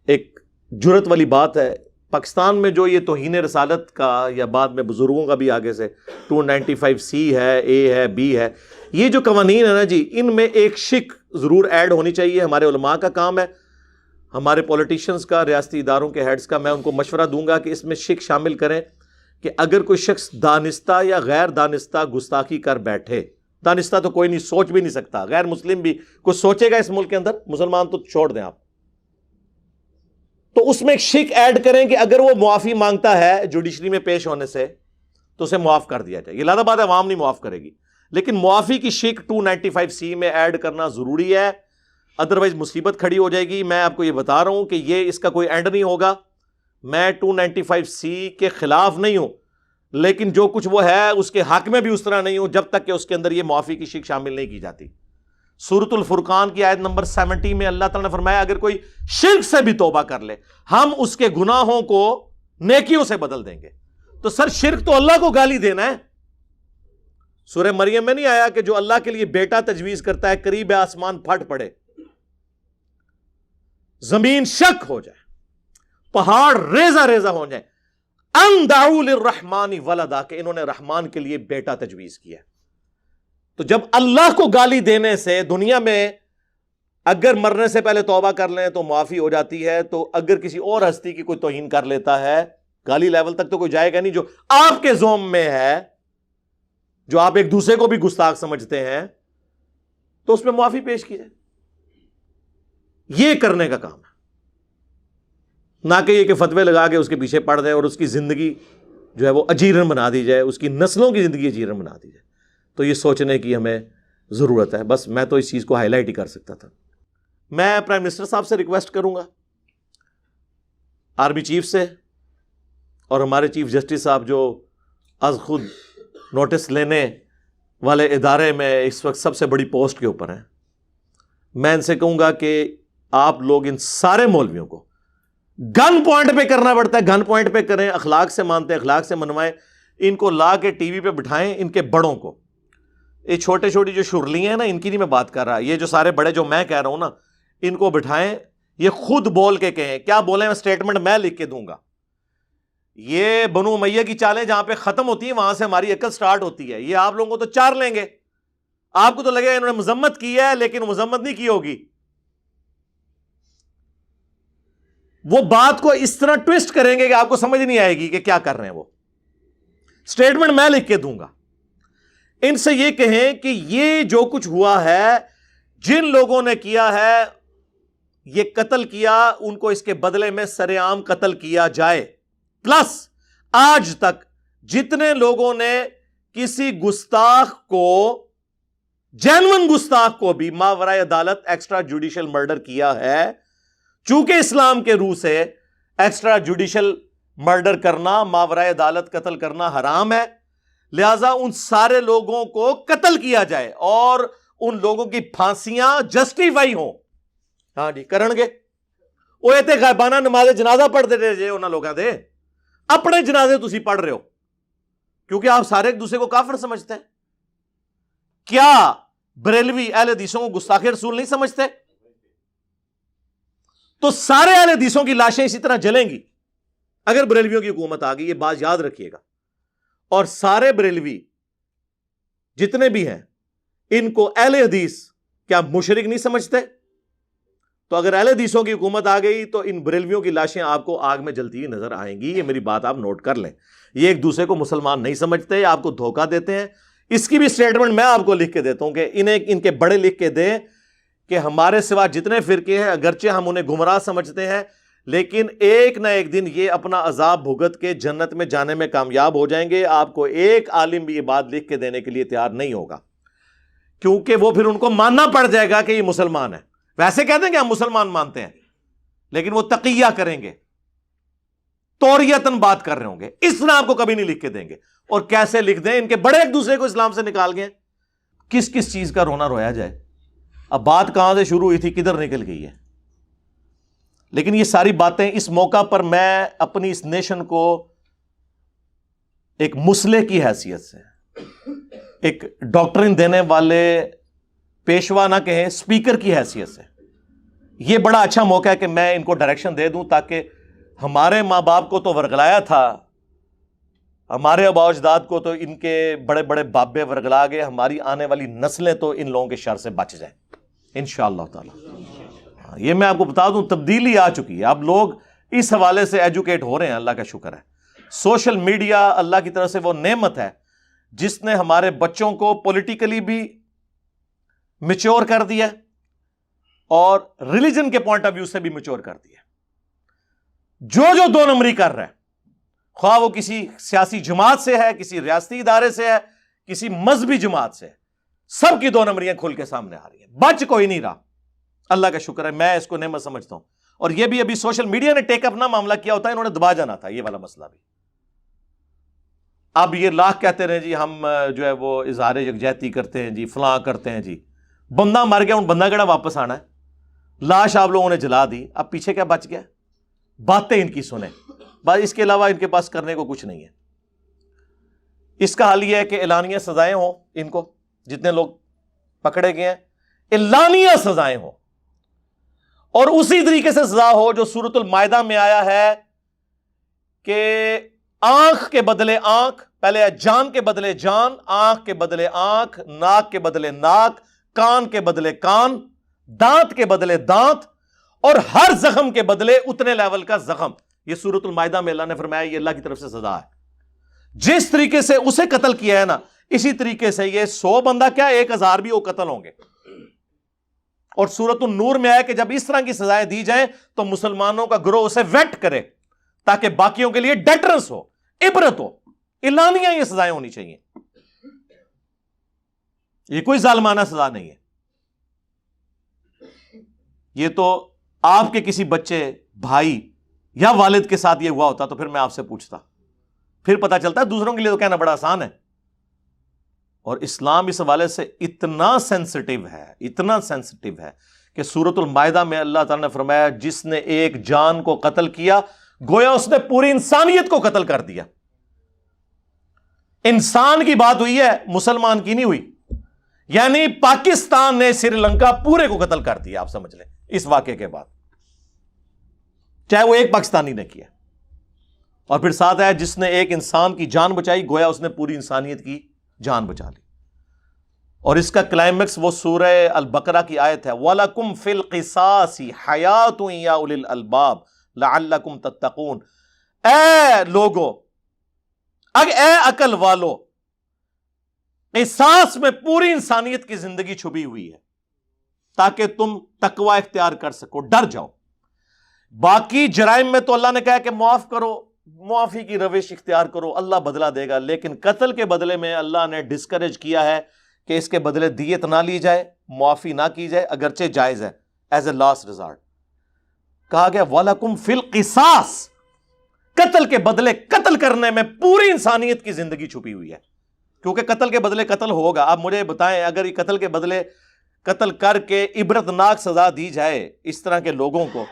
ایک جرت والی بات ہے. پاکستان میں جو یہ توہین رسالت کا, یا بعد میں بزرگوں کا بھی آگے سے 295C ہے, A ہے, B ہے, یہ جو قوانین ہے نا جی, ان میں ایک شک ضرور ایڈ ہونی چاہیے. ہمارے علماء کا کام ہے, ہمارے پولیٹیشنز کا, ریاستی اداروں کے ہیڈز کا, میں ان کو مشورہ دوں گا کہ اس میں شک شامل کریں کہ اگر کوئی شخص دانستہ یا غیر دانستہ گستاخی کر بیٹھے دانستہ تو کوئی نہیں، سوچ بھی نہیں سکتا، غیر مسلم بھی کوئی سوچے گا اس ملک کے اندر؟ مسلمان تو چھوڑ دیں آپ. تو اس میں ایک شک ایڈ کریں کہ اگر وہ معافی مانگتا ہے جوڈیشری میں پیش ہونے سے تو اسے معاف کر دیا جائے. یہ لازم بات ہے عوام نہیں معاف کرے گی، لیکن معافی کی شک 295C میں ایڈ کرنا ضروری ہے، ادروائز مصیبت کھڑی ہو جائے گی. میں آپ کو یہ بتا رہا ہوں کہ یہ اس کا کوئی اینڈ نہیں ہوگا. میں 295C کے خلاف نہیں ہوں، لیکن جو کچھ وہ ہے اس کے حق میں بھی اس طرح نہیں ہوں جب تک کہ اس کے اندر یہ معافی کی شک شامل نہیں کی جاتی. سورۃ الفرقان کی آیت نمبر 70 میں اللہ تعالیٰ نے فرمایا اگر کوئی شرک سے بھی توبہ کر لے ہم اس کے گناہوں کو نیکیوں سے بدل دیں گے. تو سر شرک تو اللہ کو گالی دینا ہے. سورہ مریم میں نہیں آیا کہ جو اللہ کے لیے بیٹا تجویز کرتا ہے قریب آسمان پھٹ پڑے، زمین شک ہو جائے، پہاڑ ریزہ ریزہ ہو جائے، ان دعوا للرحمن ولدا، کہ انہوں نے رحمان کے لیے بیٹا تجویز کیا. تو جب اللہ کو گالی دینے سے دنیا میں اگر مرنے سے پہلے توبہ کر لیں تو معافی ہو جاتی ہے، تو اگر کسی اور ہستی کی کوئی توہین کر لیتا ہے گالی لیول تک تو کوئی جائے گا نہیں، جو آپ کے زوم میں ہے، جو آپ ایک دوسرے کو بھی گستاخ سمجھتے ہیں، تو اس میں معافی پیش کی جائے. یہ کرنے کا کام ہے، نہ کہ یہ کہ فتوے لگا کے اس کے پیچھے پڑ جائے اور اس کی زندگی جو ہے وہ اجیرن بنا دی جائے، اس کی نسلوں کی زندگی اجیرن بنا دی جائے. تو یہ سوچنے کی ہمیں ضرورت ہے. بس میں تو اس چیز کو ہائی لائٹ ہی کر سکتا تھا. میں پرائم منسٹر صاحب سے ریکویسٹ کروں گا، آرمی چیف سے اور ہمارے چیف جسٹس صاحب جو از خود نوٹس لینے والے ادارے میں اس وقت سب سے بڑی پوسٹ کے اوپر ہیں، میں ان سے کہوں گا کہ آپ لوگ ان سارے مولویوں کو گن پوائنٹ پہ کرنا پڑتا ہے، گن پوائنٹ پہ کریں. اخلاق سے مانتے ہیں، اخلاق سے منوائیں. ان کو لا کے ٹی وی پہ بٹھائیں، ان کے بڑوں کو. یہ چھوٹے چھوٹی جو شرلی ہیں نا، ان کی نہیں میں بات کر رہا، یہ جو سارے بڑے جو میں کہہ رہا ہوں نا، ان کو بٹھائیں، یہ خود بول کے کہیں. کیا بولیں؟ سٹیٹمنٹ میں لکھ کے دوں گا. یہ بنو امیہ کی چالیں جہاں پہ ختم ہوتی ہیں وہاں سے ہماری عقل سٹارٹ ہوتی ہے. یہ آپ لوگوں کو تو چار لیں گے، آپ کو تو لگے انہوں نے مذمت کی ہے لیکن مذمت نہیں کی ہوگی. وہ بات کو اس طرح ٹوسٹ کریں گے کہ آپ کو سمجھ نہیں آئے گی کہ کیا کر رہے ہیں. وہ سٹیٹمنٹ میں لکھ کے دوں گا. ان سے یہ کہیں کہ یہ جو کچھ ہوا ہے، جن لوگوں نے کیا ہے یہ قتل کیا، ان کو اس کے بدلے میں سر عام قتل کیا جائے. پلس آج تک جتنے لوگوں نے کسی گستاخ کو، جینون گستاخ کو بھی ماورائے عدالت ایکسٹرا جوڈیشل مرڈر کیا ہے، چونکہ اسلام کے روح سے ایکسٹرا جوڈیشل مرڈر کرنا، ماورائے عدالت قتل کرنا حرام ہے، لہذا ان سارے لوگوں کو قتل کیا جائے اور ان لوگوں کی پھانسیاں جسٹیفائی ہوں. ہاں جی کرن گے وہ ایتے غائبانہ نماز جنازہ پڑھتے رہے جے انہاں لوگاں دے، اپنے جنازے تسی پڑھ رہے ہو کیونکہ آپ سارے ایک دوسرے کو کافر سمجھتے ہیں. کیا بریلوی اہل حدیثوں کو گستاخ رسول نہیں سمجھتے؟ تو سارے اہل حدیثوں کی لاشیں اسی طرح جلیں گی اگر بریلویوں کی حکومت آ گئی. یہ بات یاد رکھیے گا. اور سارے بریلوی جتنے بھی ہیں ان کو اہل حدیث کیا مشرک نہیں سمجھتے؟ تو اگر اہل حدیثوں کی حکومت آ گئی تو ان بریلویوں کی لاشیں آپ کو آگ میں جلتی ہوئی نظر آئیں گی. یہ میری بات آپ نوٹ کر لیں. یہ ایک دوسرے کو مسلمان نہیں سمجھتے، آپ کو دھوکہ دیتے ہیں. اس کی بھی سٹیٹمنٹ میں آپ کو لکھ کے دیتا ہوں کہ انہیں ان کے بڑے لکھ کے دیں کہ ہمارے سوا جتنے فرقے ہیں اگرچہ ہم انہیں گمراہ سمجھتے ہیں لیکن ایک نہ ایک دن یہ اپنا عذاب بھگت کے جنت میں جانے میں کامیاب ہو جائیں گے. آپ کو ایک عالم بھی یہ بات لکھ کے دینے کے لیے تیار نہیں ہوگا کیونکہ وہ پھر ان کو ماننا پڑ جائے گا کہ یہ مسلمان ہے. ویسے کہتے ہیں کہ ہم مسلمان مانتے ہیں لیکن وہ تقیہ کریں گے، توریتاً بات کر رہے ہوں گے. اس طرح آپ کو کبھی نہیں لکھ کے دیں گے. اور کیسے لکھ دیں؟ ان کے بڑے ایک دوسرے کو اسلام سے نکال گئے. کس کس چیز کا رونا رویا جائے. اب بات کہاں سے شروع ہوئی تھی کدھر نکل گئی ہے. لیکن یہ ساری باتیں اس موقع پر میں اپنی اس نیشن کو ایک مسلح کی حیثیت سے، ایک ڈاکٹرن دینے والے پیشوا نہ کہیں، اسپیکر کی حیثیت سے یہ بڑا اچھا موقع ہے کہ میں ان کو ڈائریکشن دے دوں تاکہ ہمارے ماں باپ کو تو ورگلایا تھا، ہمارے آباء و اجداد کو تو ان کے بڑے بڑے بابے ورگلا گئے، ہماری آنے والی نسلیں تو ان لوگوں کے شر سے بچ جائیں انشاءاللہ تعالی. یہ میں آپ کو بتا دوں تبدیلی آ چکی ہے. اب لوگ اس حوالے سے ایجوکیٹ ہو رہے ہیں، اللہ کا شکر ہے. سوشل میڈیا اللہ کی طرف سے وہ نعمت ہے جس نے ہمارے بچوں کو پولیٹیکلی بھی میچور کر دیا اور ریلیجن کے پوائنٹ آف ویو سے بھی میچور کر دیا. جو دو نمبری کر رہا ہے، خواہ وہ کسی سیاسی جماعت سے ہے، کسی ریاستی ادارے سے ہے، کسی مذہبی جماعت سے ہے، سب کی دو نمبریاں کھل کے سامنے آ رہی ہیں. بچ کوئی نہیں رہا. اللہ کا شکر ہے، میں اس کو نعمت سمجھتا ہوں. اور یہ بھی ابھی سوشل میڈیا نے ٹیک اپ نہ معاملہ کیا ہوتا ہے، انہوں نے دبا جانا تھا یہ والا مسئلہ بھی. اب یہ لاکھ کہتے رہے جی ہم جو ہے وہ اظہار یکجہتی کرتے ہیں جی، فلاں کرتے ہیں جی. بندہ مر گیا، ان بندہ کیڑا واپس آنا ہے؟ لاش آپ لوگوں نے جلا دی، اب پیچھے کیا بچ گیا؟ باتیں ان کی سنیں، بس اس کے علاوہ ان کے پاس کرنے کو کچھ نہیں ہے. اس کا حل یہ ہے کہ اعلانیہ سزائیں ہوں، ان کو جتنے لوگ پکڑے گئے ہیں اعلانیہ سزائیں ہوں، اور اسی طریقے سے سزا ہو جو سورۃ المائدہ میں آیا ہے کہ آنکھ کے بدلے آنکھ، پہلے جان کے بدلے جان، آنکھ کے بدلے آنکھ، ناک کے بدلے ناک، کان کے بدلے کان، دانت کے بدلے دانت، اور ہر زخم کے بدلے اتنے لیول کا زخم. یہ سورۃ المائدہ میں اللہ نے فرمایا یہ اللہ کی طرف سے سزا ہے. جس طریقے سے اسے قتل کیا ہے نا، اسی طریقے سے یہ 100 بندہ کیا 1000 بھی وہ قتل ہوں گے. اور سورۃ النور میں آیا کہ جب اس طرح کی سزائیں دی جائیں تو مسلمانوں کا گروہ اسے ویٹ کرے تاکہ باقیوں کے لیے ڈیٹرنس ہو، عبرت ہو. اعلانیہ یہ سزائیں ہونی چاہیے، یہ کوئی ظالمانہ سزا نہیں ہے. یہ تو آپ کے کسی بچے، بھائی یا والد کے ساتھ یہ ہوا ہوتا تو پھر میں آپ سے پوچھتا، پھر پتا چلتا ہے. دوسروں کے لیے تو کہنا بڑا آسان ہے. اور اسلام اس حوالے سے اتنا سینسٹیو ہے، اتنا سینسٹیو ہے کہ سورۃ المائدہ میں اللہ تعالیٰ نے فرمایا جس نے ایک جان کو قتل کیا گویا اس نے پوری انسانیت کو قتل کر دیا. انسان کی بات ہوئی ہے، مسلمان کی نہیں ہوئی. یعنی پاکستان نے سری لنکا پورے کو قتل کر دیا، آپ سمجھ لیں اس واقعے کے بعد، چاہے وہ ایک پاکستانی نے کیا. اور پھر ساتھ ہے جس نے ایک انسان کی جان بچائی گویا اس نے پوری انسانیت کی جان بچا لی. اور اس کا کلائمیکس وہ سورہ البقرہ کی آیت ہے وَلَكُمْ فِي الْقِصَاصِ حَيَاةٌ يَا أُولِي الْأَلْبَابِ لَعَلَّكُمْ تَتَّقُونَ. اے لوگو، اے عقل والو، قصاص میں پوری انسانیت کی زندگی چھپی ہوئی ہے تاکہ تم تقوی اختیار کر سکو، ڈر جاؤ. باقی جرائم میں تو اللہ نے کہا کہ معاف کرو، معافی کی روش اختیار کرو، اللہ بدلہ دے گا. لیکن قتل کے بدلے میں اللہ نے ڈسکریج کیا ہے کہ اس کے بدلے دیت نہ لی جائے، معافی نہ کی جائے، اگرچہ جائز ہے ایز اے لاسٹ ریزارٹ. کہا گیا وَلَكُمْ فِي الْقِصَاصِ، قتل کے بدلے قتل کرنے میں پوری انسانیت کی زندگی چھپی ہوئی ہے. کیونکہ قتل کے بدلے قتل ہوگا. آپ مجھے بتائیں اگر یہ قتل کے بدلے قتل کر کے عبرتناک سزا دی جائے اس طرح کے لوگوں کو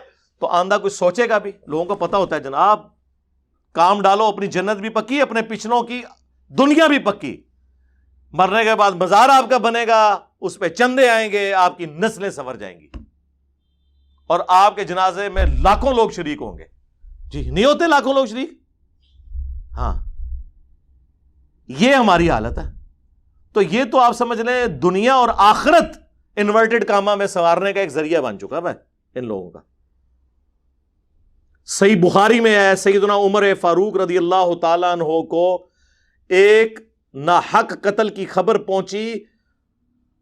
تو آندہ کچھ سوچے گا بھی؟ لوگوں کو پتا ہوتا ہے جناب کام ڈالو، اپنی جنت بھی پکی، اپنے پچھلوں کی دنیا بھی پکی. مرنے کے بعد مزار آپ کا بنے گا، اس پہ چندے آئیں گے، آپ کی نسلیں سنور جائیں گی اور آپ کے جنازے میں لاکھوں لوگ شریک ہوں گے. جی نہیں ہوتے لاکھوں لوگ شریک؟ ہاں، یہ ہماری حالت ہے. تو یہ تو آپ سمجھ لیں دنیا اور آخرت انورٹڈ کاما میں سنوارنے کا ایک ذریعہ بن چکا ہے ان لوگوں کا. صحیح بخاری میں ہے سیدنا عمر فاروق رضی اللہ تعالیٰ عنہ کو ایک ناحق قتل کی خبر پہنچی.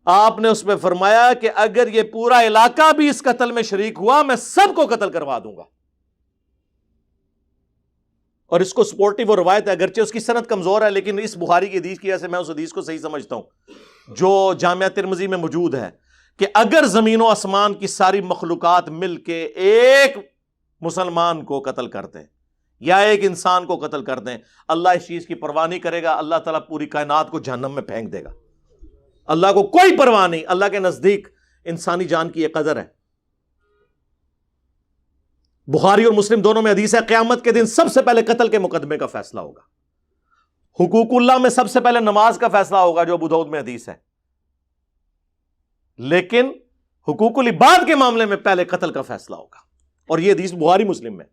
آپ نے اس میں فرمایا کہ اگر یہ پورا علاقہ بھی اس قتل میں شریک ہوا میں سب کو قتل کروا دوں گا. اور اس کو سپورٹیو اور روایت ہے، اگرچہ اس کی سند کمزور ہے لیکن اس بخاری کی حدیث کی وجہ سے میں اس حدیث کو صحیح سمجھتا ہوں جو جامعہ ترمذی میں موجود ہے کہ اگر زمین و آسمان کی ساری مخلوقات مل کے ایک مسلمان کو قتل کرتے ہیں یا ایک انسان کو قتل کرتے ہیں، اللہ اس چیز کی پرواہ نہیں کرے گا. اللہ تعالیٰ پوری کائنات کو جہنم میں پھینک دے گا. اللہ کو کوئی پرواہ نہیں. اللہ کے نزدیک انسانی جان کی ایک قدر ہے. بخاری اور مسلم دونوں میں حدیث ہے قیامت کے دن سب سے پہلے قتل کے مقدمے کا فیصلہ ہوگا. حقوق اللہ میں سب سے پہلے نماز کا فیصلہ ہوگا جو ابو داؤد میں حدیث ہے، لیکن حقوق العباد کے معاملے میں پہلے قتل کا فیصلہ ہوگا. اور یہ حدیث بخاری مسلم میں.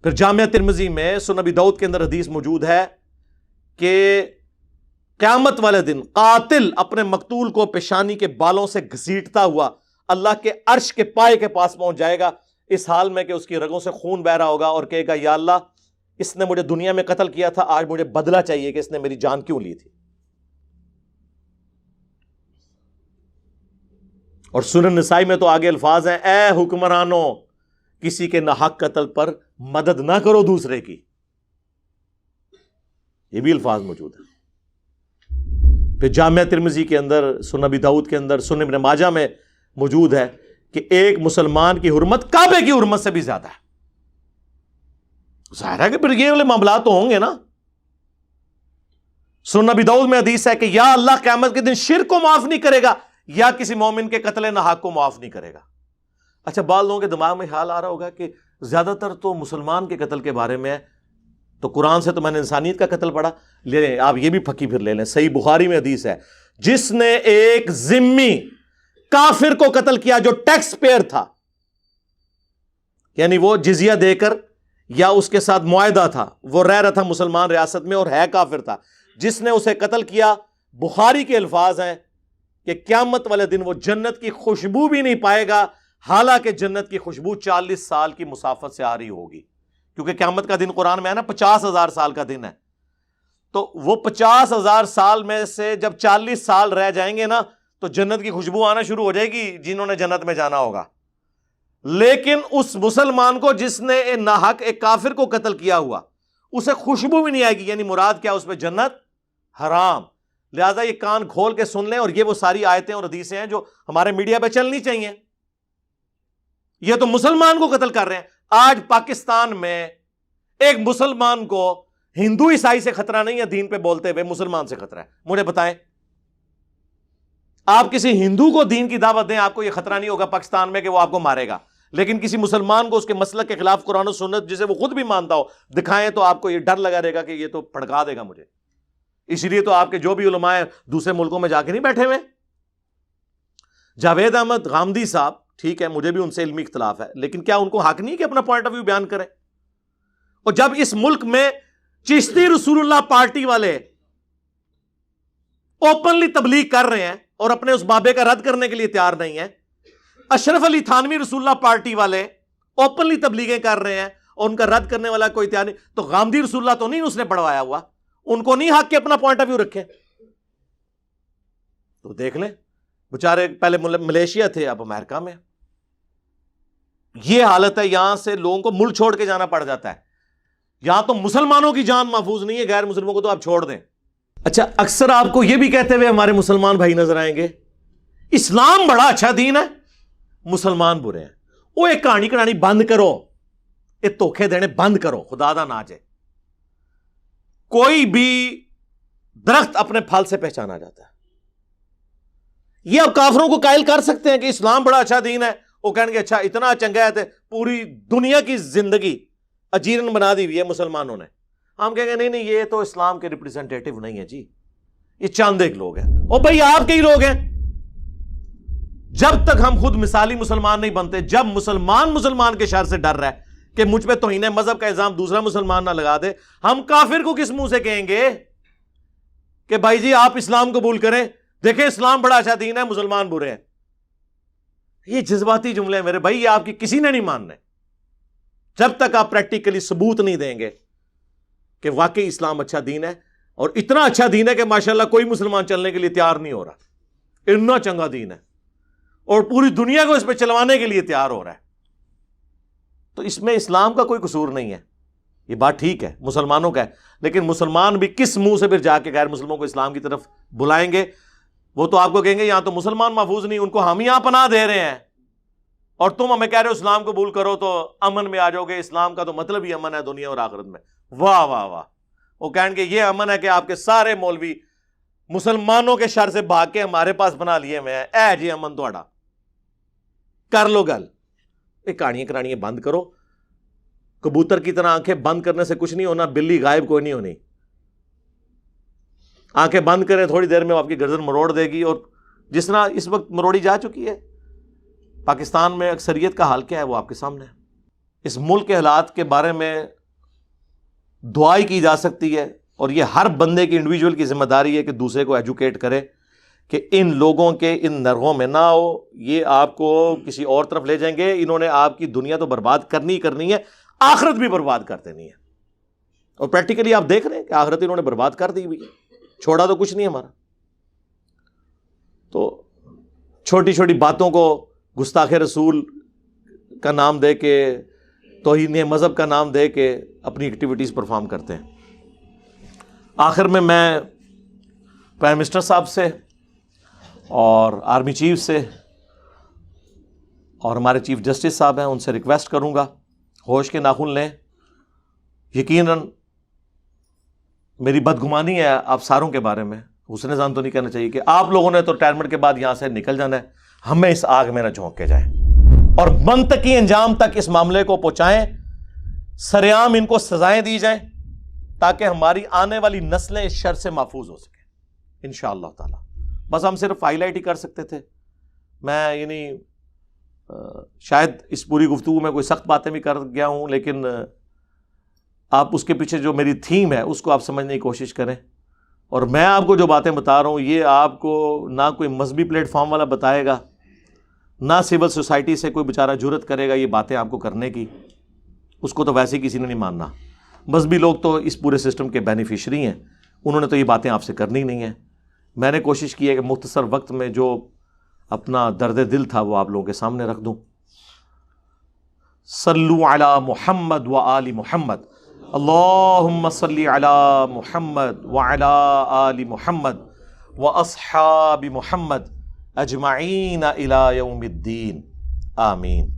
پھر جامعہ ترمذی میں سنن ابی داؤد کے اندر حدیث موجود ہے کہ قیامت والے دن قاتل اپنے مقتول کو پیشانی کے بالوں سے گھسیٹتا ہوا اللہ کے عرش کے پائے کے پاس پہنچ جائے گا، اس حال میں کہ اس کی رگوں سے خون بہ رہا ہوگا، اور کہے گا یا اللہ اس نے مجھے دنیا میں قتل کیا تھا، آج مجھے بدلہ چاہیے کہ اس نے میری جان کیوں لی تھی. اور سنن نسائی میں تو آگے الفاظ ہیں، اے حکمرانوں کسی کے ناحق قتل پر مدد نہ کرو دوسرے کی. یہ بھی الفاظ موجود ہیں. پھر جامعہ ترمذی کے اندر، سنن ابی داؤد کے اندر، سنن ابن ماجہ میں موجود ہے کہ ایک مسلمان کی حرمت کعبے کی حرمت سے بھی زیادہ ہے. ظاہر ہے کہ پھر یہ والے معاملات تو ہوں گے نا. سنن ابی داؤد میں حدیث ہے کہ یا اللہ قیامت کے دن شرک کو معاف نہیں کرے گا یا کسی مومن کے قتل ناحق کو معاف نہیں کرے گا. اچھا، بعض لوگوں کے دماغ میں خیال آ رہا ہوگا کہ زیادہ تر تو مسلمان کے قتل کے بارے میں ہے، تو قرآن سے تو میں نے انسانیت کا قتل پڑھا. لے لیں آپ یہ بھی پھکی پھر لے لیں. صحیح بخاری میں حدیث ہے، جس نے ایک ذمی کافر کو قتل کیا جو ٹیکس پیئر تھا، یعنی وہ جزیہ دے کر یا اس کے ساتھ معاہدہ تھا، وہ رہ رہا تھا مسلمان ریاست میں اور ہے کافر تھا، جس نے اسے قتل کیا، بخاری کے الفاظ ہیں کہ قیامت والے دن وہ جنت کی خوشبو بھی نہیں پائے گا، حالانکہ جنت کی خوشبو 40 سال کی مسافت سے آ رہی ہوگی. کیونکہ قیامت کا دن قرآن میں ہے نا 50,000 سال کا دن ہے. تو وہ 50,000 سال میں سے جب 40 سال رہ جائیں گے نا تو جنت کی خوشبو آنا شروع ہو جائے گی جنہوں نے جنت میں جانا ہوگا. لیکن اس مسلمان کو جس نے ناحق ایک کافر کو قتل کیا ہوا، اسے خوشبو بھی نہیں آئے گی. یعنی مراد کیا؟ اس پہ جنت حرام. لہذا یہ کان کھول کے سن لیں، اور یہ وہ ساری آیتیں اور حدیثیں ہیں جو ہمارے میڈیا پہ چلنی چاہیے. یہ تو مسلمان کو قتل کر رہے ہیں. آج پاکستان میں ایک مسلمان کو ہندو عیسائی سے خطرہ نہیں ہے، دین پہ بولتے ہوئے مسلمان سے خطرہ ہے. مجھے بتائیں، آپ کسی ہندو کو دین کی دعوت دیں، آپ کو یہ خطرہ نہیں ہوگا پاکستان میں کہ وہ آپ کو مارے گا. لیکن کسی مسلمان کو اس کے مسلک کے خلاف قرآن و سنت جسے وہ خود بھی مانتا ہو دکھائیں تو آپ کو یہ ڈر لگا رہے گا کہ یہ تو پھڑکا دے گا مجھے. اس لیے تو آپ کے جو بھی علماء ہیں دوسرے ملکوں میں جا کے نہیں بیٹھے ہوئے. جاوید احمد غامدی صاحب، ٹھیک ہے مجھے بھی ان سے علمی اختلاف ہے، لیکن کیا ان کو حق نہیں کہ اپنا پوائنٹ آف ویو بیان کریں؟ اور جب اس ملک میں چشتی رسول اللہ پارٹی والے اوپنلی تبلیغ کر رہے ہیں اور اپنے اس بابے کا رد کرنے کے لیے تیار نہیں ہے، اشرف علی تھانوی رسول اللہ پارٹی والے اوپنلی تبلیغیں کر رہے ہیں اور ان کا رد کرنے والا کوئی تیار نہیں، تو غامدی رسول اللہ تو نہیں اس نے پڑھوایا ہوا، ان کو نہیں حق کہ اپنا پوائنٹ آف ویو رکھیں؟ تو دیکھ لیں بےچارے پہلے ملیشیا تھے، اب امریکہ میں. یہ حالت ہے، یہاں سے لوگوں کو ملک چھوڑ کے جانا پڑ جاتا ہے. یہاں تو مسلمانوں کی جان محفوظ نہیں ہے، غیر مسلموں کو تو آپ چھوڑ دیں. اچھا، اکثر آپ کو یہ بھی کہتے ہوئے ہمارے مسلمان بھائی نظر آئیں گے، اسلام بڑا اچھا دین ہے، مسلمان برے ہیں. وہ ایک کہانی کہانی بند کرو، ایک دھوکے دینے بند کرو، خدا دا نہ جائے. کوئی بھی درخت اپنے پھل سے پہچانا جاتا ہے. یہ آپ کافروں کو قائل کر سکتے ہیں کہ اسلام بڑا اچھا دین ہے، وہ کہیں گے اچھا اتنا چنگا ہے، پوری دنیا کی زندگی اجیرن بنا دی ہوئی ہے مسلمانوں نے. ہم کہیں گے نہیں نہیں، یہ تو اسلام کے ریپرزینٹیٹو نہیں ہے جی، یہ چاند ایک لوگ ہیں. اور بھائی آپ کے ہی لوگ ہیں. جب تک ہم خود مثالی مسلمان نہیں بنتے، جب مسلمان کے شر سے ڈر رہا ہے کہ مجھ پہ توہین مذہب کا الزام دوسرا مسلمان نہ لگا دے، ہم کافر کو کس منہ سے کہیں گے کہ بھائی جی آپ اسلام قبول کریں، دیکھیں اسلام بڑا اچھا دین ہے، مسلمان برے ہیں. یہ جذباتی جملے ہیں میرے بھائی، یہ آپ کی کسی نے نہیں ماننے جب تک آپ پریکٹیکلی ثبوت نہیں دیں گے کہ واقعی اسلام اچھا دین ہے. اور اتنا اچھا دین ہے کہ ماشاءاللہ کوئی مسلمان چلنے کے لیے تیار نہیں ہو رہا. اتنا چنگا دین ہے اور پوری دنیا کو اس پہ چلوانے کے لیے تیار ہو رہا ہے. تو اس میں اسلام کا کوئی قصور نہیں ہے، یہ بات ٹھیک ہے مسلمانوں کا ہے. لیکن مسلمان بھی کس منہ سے پھر جا کے غیر مسلموں کو اسلام کی طرف بلائیں گے؟ وہ تو آپ کو کہیں گے یہاں تو مسلمان محفوظ نہیں، ان کو ہم یہاں پناہ دے رہے ہیں اور تم ہمیں کہہ رہے ہو اسلام قبول کرو تو امن میں آ جاؤ گے. اسلام کا تو مطلب ہی امن ہے دنیا اور آخرت میں. واہ واہ واہ. وہ کہیں گے یہ امن ہے کہ آپ کے سارے مولوی مسلمانوں کے شر سے بھاگ کے ہمارے پاس بنا لیے ہوئے ہیں. اے جی امن تھوڑا کر لو گل. یہ کہانیاں کرانیاں بند کرو. کبوتر کی طرح آنکھیں بند کرنے سے کچھ نہیں ہونا، بلی غائب کوئی نہیں ہونی. آنکھیں بند کریں، تھوڑی دیر میں وہ آپ کی گردن مروڑ دے گی. اور جس طرح اس وقت مروڑی جا چکی ہے پاکستان میں اکثریت کا حال کیا ہے وہ آپ کے سامنے ہے. اس ملک کے حالات کے بارے میں دعائی کی جا سکتی ہے، اور یہ ہر بندے کی انڈیویجول کی ذمہ داری ہے کہ دوسرے کو ایجوکیٹ کرے کہ ان لوگوں کے ان نرغوں میں نہ ہو، یہ آپ کو کسی اور طرف لے جائیں گے. انہوں نے آپ کی دنیا تو برباد کرنی ہی کرنی ہے، آخرت بھی برباد کر دینی ہے. اور پریکٹیکلی آپ دیکھ رہے ہیں کہ آخرت انہوں نے برباد کر دی ہوئی ہے، چھوڑا تو کچھ نہیں ہمارا. تو چھوٹی چھوٹی باتوں کو گستاخ رسول کا نام دے کے، توہین مذہب کا نام دے کے اپنی ایکٹیویٹیز پرفارم کرتے ہیں. آخر میں پرائم منسٹر صاحب سے اور آرمی چیف سے اور ہمارے چیف جسٹس صاحب ہیں، ان سے ریکویسٹ کروں گا ہوش کے ناخن لیں. یقیناً میری بدگمانی ہے آپ ساروں کے بارے میں، حسن ظن تو نہیں کہنا چاہیے کہ آپ لوگوں نے تو ریٹائرمنٹ کے بعد یہاں سے نکل جانا ہے. ہمیں اس آگ میں نہ جھونک کے جائیں اور منطقی انجام تک اس معاملے کو پہنچائیں، سرعام ان کو سزائیں دی جائیں تاکہ ہماری آنے والی نسلیں اس شر سے محفوظ ہو سکیں انشاءاللہ تعالی. بس ہم صرف ہائی لائٹ ہی کر سکتے تھے. میں شاید اس پوری گفتگو میں کوئی سخت باتیں بھی کر گیا ہوں، لیکن آپ اس کے پیچھے جو میری تھیم ہے اس کو آپ سمجھنے کی کوشش کریں. اور میں آپ کو جو باتیں بتا رہا ہوں یہ آپ کو نہ کوئی مذہبی پلیٹ فارم والا بتائے گا، نہ سول سوسائٹی سے کوئی بیچارہ جرت کرے گا یہ باتیں آپ کو کرنے کی. اس کو تو ویسے ہی کسی نے نہیں ماننا. مذہبی لوگ تو اس پورے سسٹم کے بینیفیشری ہیں، انہوں نے تو یہ باتیں آپ سے کرنی نہیں ہیں. میں نے کوشش کی ہے کہ مختصر وقت میں جو اپنا درد دل تھا وہ آپ لوگوں کے سامنے رکھ دوں. صلو علی محمد و آل محمد. اللہم صلی علی محمد وعلی آل محمد و اصحاب محمد اجمعین الی یوم الدین. آمین.